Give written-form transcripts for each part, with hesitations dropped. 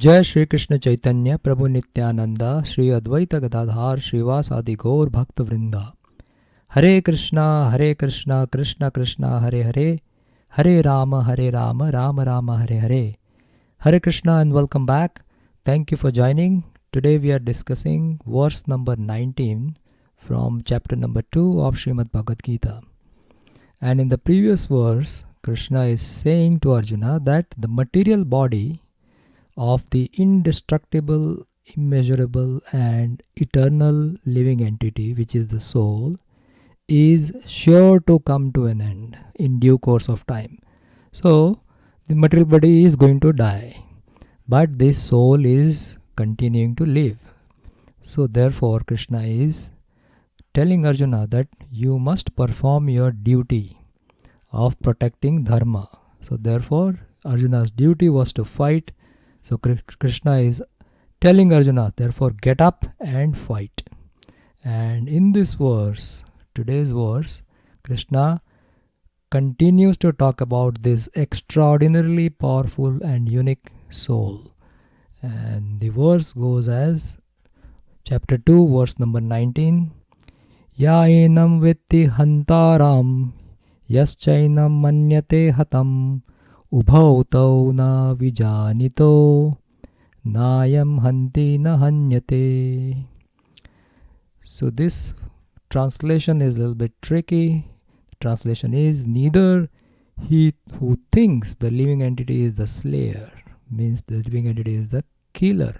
जय श्री कृष्ण चैतन्य प्रभु नित्यानंदा श्री अद्वैत गदाधार श्रीवासादि गौर भक्त वृंदा। हरे कृष्णा कृष्ण कृष्णा हरे हरे, हरे Ram Ram Ram Hare Hare. Hare Krishna and welcome back. Thank you for joining. Today we are discussing verse number 19 from chapter number 2 of Srimad Bhagavad Gita. And in the previous verse, Krishna is saying to Arjuna that the material body of the indestructible, immeasurable and eternal living entity, which is the soul, is sure to come to an end in due course of time. So, the material body is going to die, but this soul is continuing to live. So, therefore, Krishna is telling Arjuna that you must perform your duty of protecting dharma. So, therefore, Arjuna's duty was to fight. So Krishna is telling Arjuna, therefore get up and fight. And in this verse, today's verse, Krishna continues to talk about this extraordinarily powerful and unique soul. And the verse goes as chapter 2, verse number 19. Ya enam vitti hantaram, yaschainam manyate hatam, ubhau tau na vijanito, nayam hanti na hanyate. So this translation is a little bit tricky. The translation is, neither he who thinks the living entity is the slayer, means the living entity is the killer,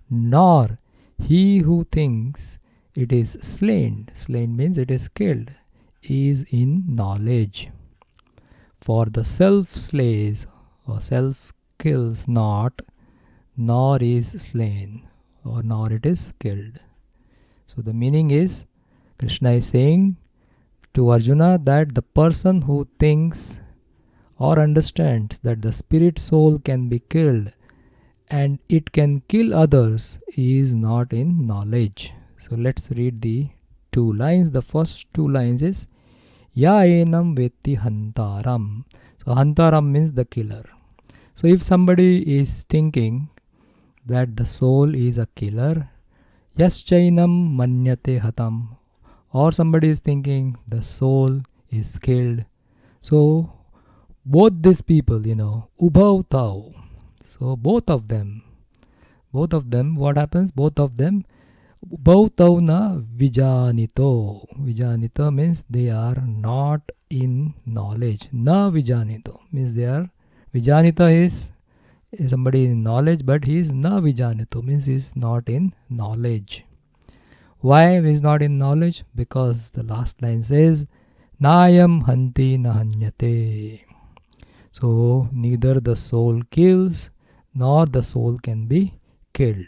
nor he who thinks it is slain means it is killed, is in knowledge. For the self slays or self kills not, nor is slain, or nor it is killed. So the meaning is, Krishna is saying to Arjuna that the person who thinks or understands that the spirit soul can be killed and it can kill others is not in knowledge. So let's read the two lines. The first two lines is, Ya enam vetti hantaram. So hantaram means the killer. So if somebody is thinking that the soul is a killer, yaschainam manyate hatam, or somebody is thinking the soul is killed. So both these people, ubhav tau. So both of them, what happens? Both of them, ubhav tau na vijanito. Vijanito means they are not in knowledge. Na vijanito means they are, vijanita is somebody in knowledge, but he is na vijanito means he is not in knowledge. Why he is not in knowledge? Because the last line says, Nayam hanti na hanyate. So neither the soul kills nor the soul can be killed.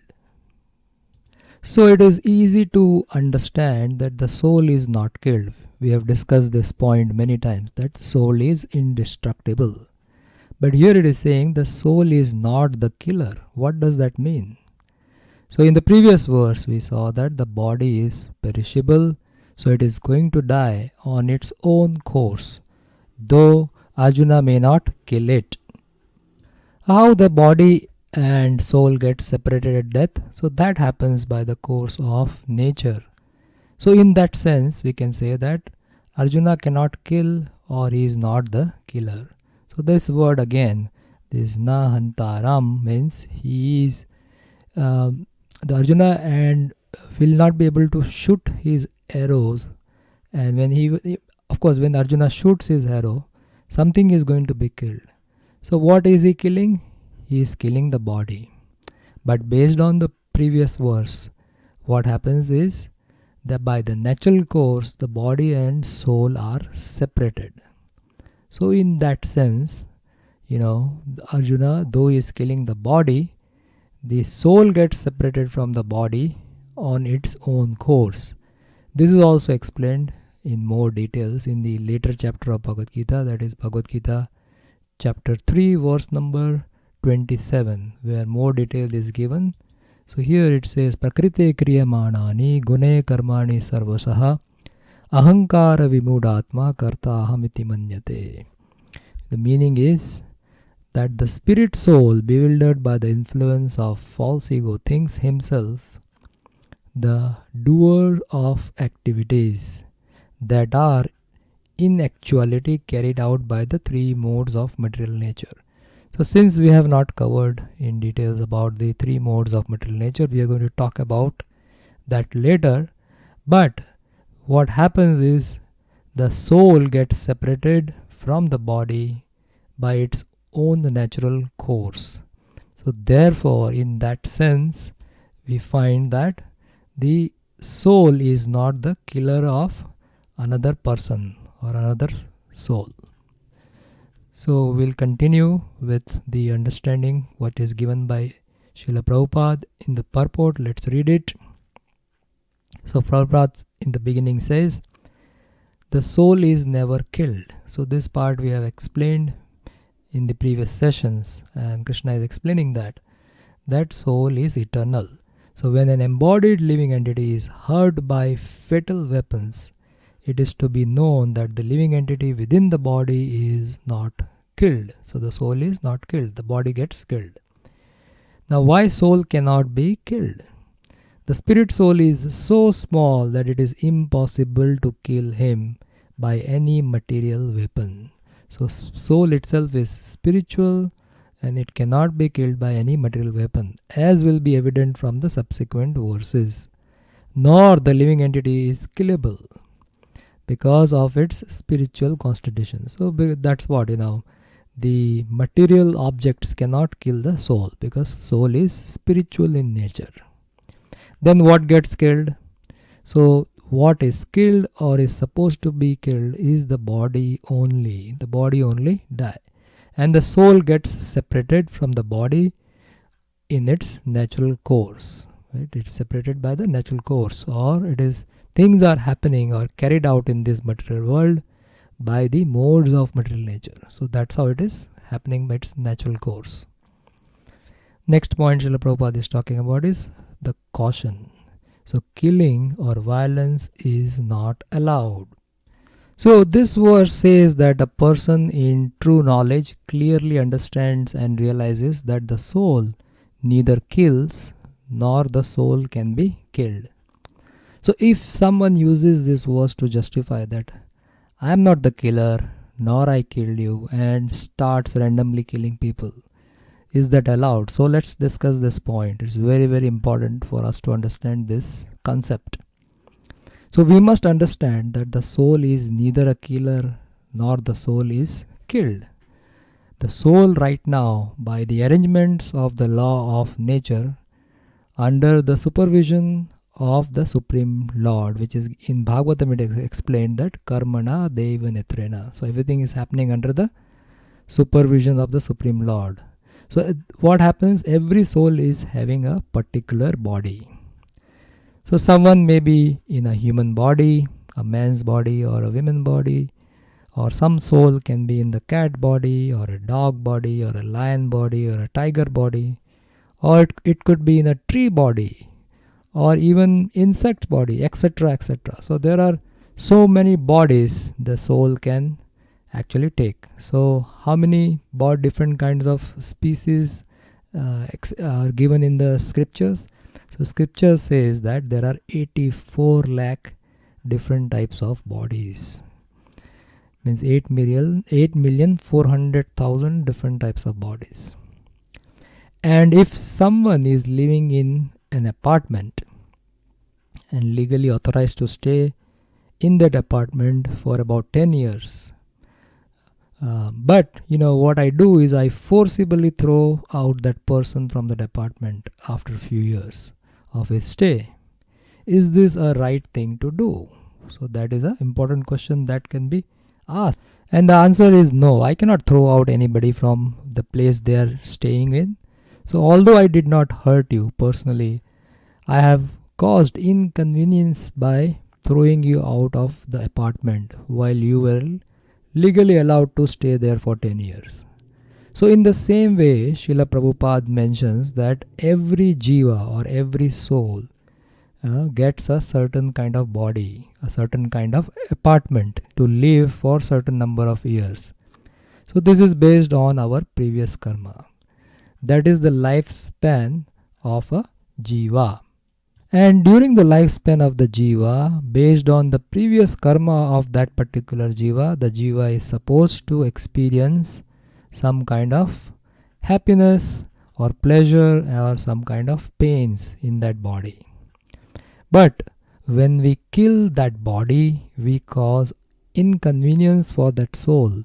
So it is easy to understand that the soul is not killed. We have discussed this point many times, that soul is indestructible. But here it is saying the soul is not the killer. What does that mean? So in the previous verse we saw that the body is perishable, so it is going to die on its own course, though Arjuna may not kill it. How the body and soul get separated at death? So that happens by the course of nature. So in that sense we can say that Arjuna cannot kill, or he is not the killer. So this word again, this na hantaram, means he is the Arjuna and will not be able to shoot his arrows. And when Arjuna shoots his arrow, something is going to be killed. So what is he killing? He is killing the body. But based on the previous verse, what happens is that by the natural course, the body and soul are separated. So in that sense, Arjuna, though he is killing the body, the soul gets separated from the body on its own course. This is also explained in more details in the later chapter of Bhagavad Gita, that is Bhagavad Gita chapter 3 verse number 27, where more detail is given. So here it says, Prakrite kriyamanani gune karmani sarvasaha ahankara vimudatma karta ahamiti manyate. The meaning is that the spirit soul, bewildered by the influence of false ego, thinks himself the doer of activities that are in actuality carried out by the three modes of material nature. So since we have not covered in details about the three modes of material nature, we are going to talk about that later. But what happens is the soul gets separated from the body by its own natural course. So therefore, in that sense, we find that the soul is not the killer of another person or another soul. So we'll continue with the understanding what is given by Srila Prabhupada in the purport. Let's read it. So Prabhupada in the beginning says, the soul is never killed. So this part we have explained in the previous sessions, and Krishna is explaining that soul is eternal. So when an embodied living entity is hurt by fatal weapons, it is to be known that the living entity within the body is not killed. So the soul is not killed, the body gets killed. Now why soul cannot be killed? The spirit soul is so small that it is impossible to kill him by any material weapon. So soul itself is spiritual and it cannot be killed by any material weapon, as will be evident from the subsequent verses. Nor the living entity is killable because of its spiritual constitution. So that's what, the material objects cannot kill the soul because soul is spiritual in nature. Then what gets killed? So what is killed or is supposed to be killed is the body only. The body only die. And the soul gets separated from the body in its natural course. Right? It's separated by the natural course, or it is things are happening or carried out in this material world by the modes of material nature. So that's how it is happening by its natural course. Next point Srila Prabhupada is talking about is the caution. So killing or violence is not allowed. So this verse says that a person in true knowledge clearly understands and realizes that the soul neither kills nor the soul can be killed. So if someone uses this verse to justify that I am not the killer nor I killed you and starts randomly killing people, is that allowed? So let's discuss this point. It's very, very important for us to understand this concept. So we must understand that the soul is neither a killer nor the soul is killed. The soul right now, by the arrangements of the law of nature, under the supervision of the Supreme Lord, which is in Bhagavatam it is explained that Karmana Deva Netrena. So everything is happening under the supervision of the Supreme Lord. So what happens? Every soul is having a particular body. So someone may be in a human body, a man's body or a woman's body, or some soul can be in the cat body or a dog body or a lion body or a tiger body, or it could be in a tree body or even insect body, etc., etc. So there are so many bodies the soul can actually take. So how many different kinds of species are given in the scriptures? So scripture says that there are 84 lakh different types of bodies. Means 8,400,000 different types of bodies. And if someone is living in an apartment and legally authorized to stay in that apartment for about 10 years, but what I do is I forcibly throw out that person from the apartment after a few years of his stay. Is this a right thing to do? So that is an important question that can be asked. And the answer is no. I cannot throw out anybody from the place they are staying in. So although I did not hurt you personally, I have caused inconvenience by throwing you out of the apartment while you were legally allowed to stay there for 10 years. So in the same way, Srila Prabhupada mentions that every jiva or every soul gets a certain kind of body, a certain kind of apartment to live for certain number of years. So So this is based on our previous karma. That is the lifespan of a jiva. And during the lifespan of the jiva, based on the previous karma of that particular jiva, the jiva is supposed to experience some kind of happiness or pleasure or some kind of pains in that body. But when we kill that body, we cause inconvenience for that soul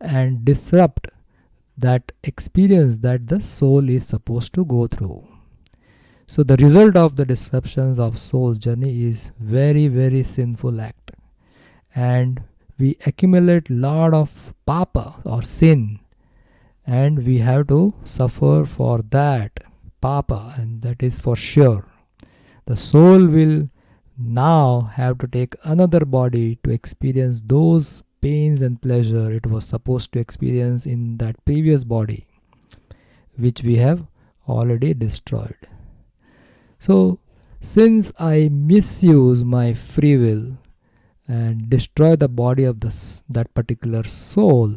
and disrupt that experience that the soul is supposed to go through. So the result of the disruptions of soul's journey is very, very sinful act. And we accumulate lot of papa or sin, and we have to suffer for that papa, and that is for sure. The soul will now have to take another body to experience those pains and pleasure it was supposed to experience in that previous body, which we have already destroyed. So, since I misuse my free will and destroy the body of that particular soul,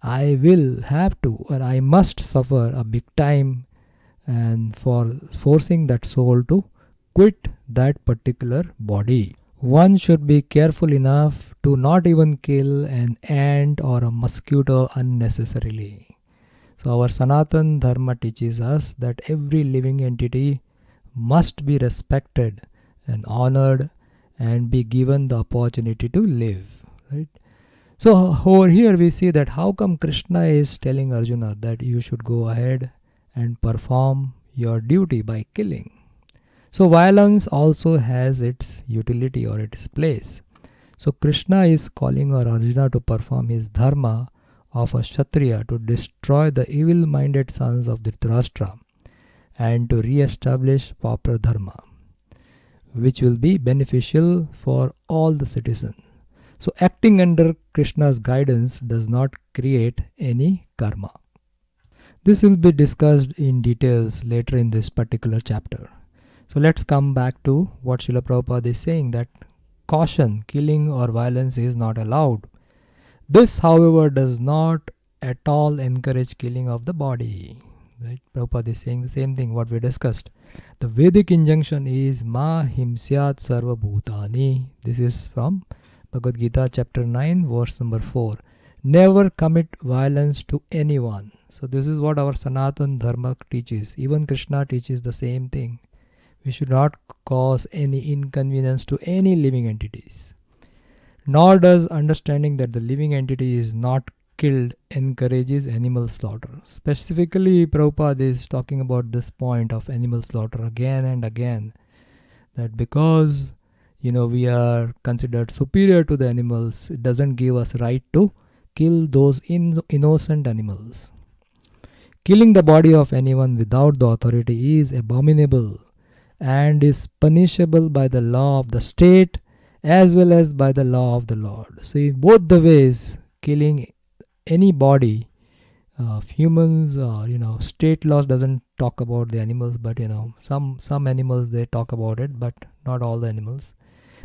I will have to, or I must suffer a big time, and for forcing that soul to quit that particular body. One should be careful enough to not even kill an ant or a mosquito unnecessarily. So our Sanatan Dharma teaches us that every living entity must be respected and honored and be given the opportunity to live. Right? So over here we see that how come Krishna is telling Arjuna that you should go ahead and perform your duty by killing. So violence also has its utility or its place. So Krishna is calling Arjuna to perform his dharma of a Kshatriya to destroy the evil-minded sons of Dhritarashtra and to re-establish proper dharma, which will be beneficial for all the citizens. So acting under Krishna's guidance does not create any karma. This will be discussed in details later in this particular chapter. So let's come back to what Srila Prabhupada is saying, that caution, killing or violence is not allowed. This, however, does not at all encourage killing of the body. Right? Prabhupada is saying the same thing what we discussed. The Vedic injunction is Ma Himsyat Sarva Bhutani. This is from Bhagavad Gita chapter 9 verse number 4. Never commit violence to anyone. So this is what our Sanatan Dharma teaches. Even Krishna teaches the same thing. We should not cause any inconvenience to any living entities. Nor does understanding that the living entity is not killed encourages animal slaughter. Specifically, Prabhupada is talking about this point of animal slaughter again and again. That because we are considered superior to the animals, it doesn't give us right to kill those innocent animals. Killing the body of anyone without the authority is abominable and is punishable by the law of the state as well as by the law of the Lord. So in both the ways, killing any body of humans or state laws doesn't talk about the animals, but some animals they talk about it, but not all the animals.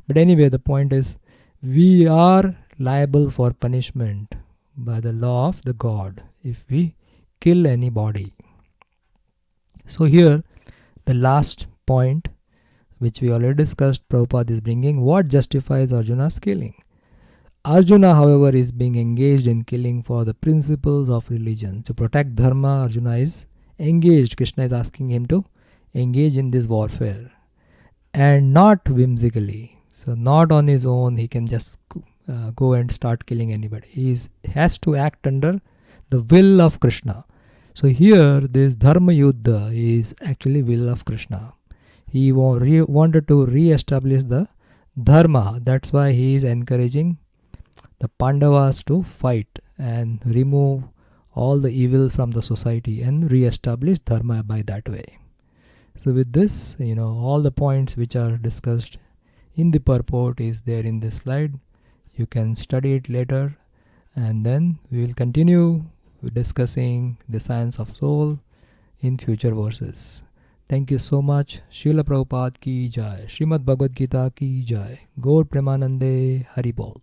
But anyway, the point is we are liable for punishment by the law of the God if we kill any body. So here the last point which we already discussed, Prabhupada is bringing what justifies Arjuna's killing. Arjuna, however, is being engaged in killing for the principles of religion. To protect dharma, Arjuna is engaged. Krishna is asking him to engage in this warfare and not whimsically. So not on his own he can just go and start killing anybody. He has to act under the will of Krishna. So here this dharma yuddha is actually will of Krishna. He wanted to re-establish the dharma. That's why he is encouraging the Pandavas to fight and remove all the evil from the society and re-establish dharma by that way. So with this, all the points which are discussed in the purport is there in this slide. You can study it later, and then we will continue discussing the science of soul in future verses. Thank you so much. Srila Prabhupada ki jai. Srimad Bhagavad Gita ki jai. Gaur Premanande Hari Bol.